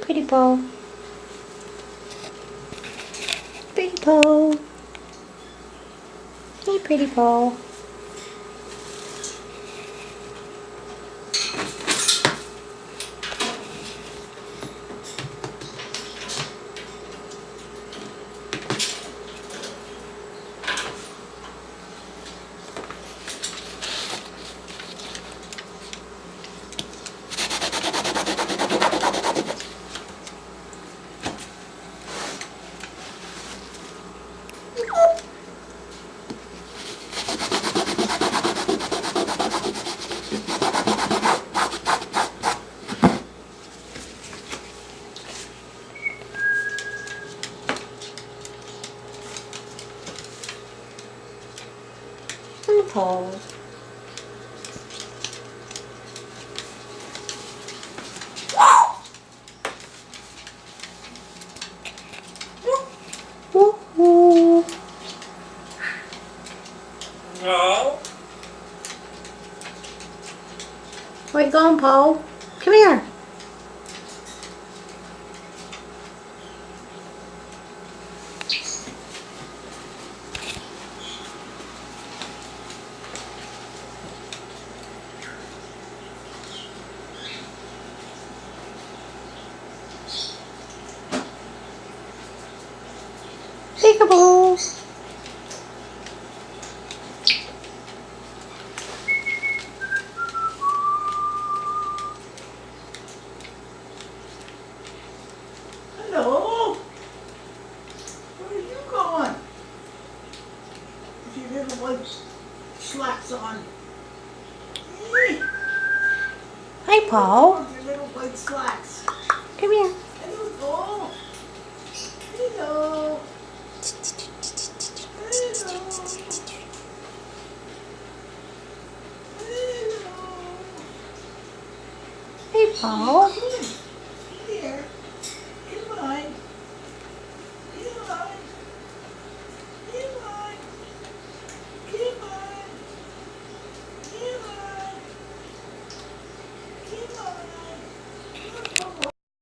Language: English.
Pretty Paul. Pretty Paul. Hey, Pretty Paul. Paul. Woo-hoo. No. Where you going, Paul? Come here. Peekaboo. Hello. Where are you going? With your little white slacks on. Hey. Hi, Paul. With your little white slacks. Come here. Hello, Paul. Hello. Hello. Hello. Hey, Paul. Good.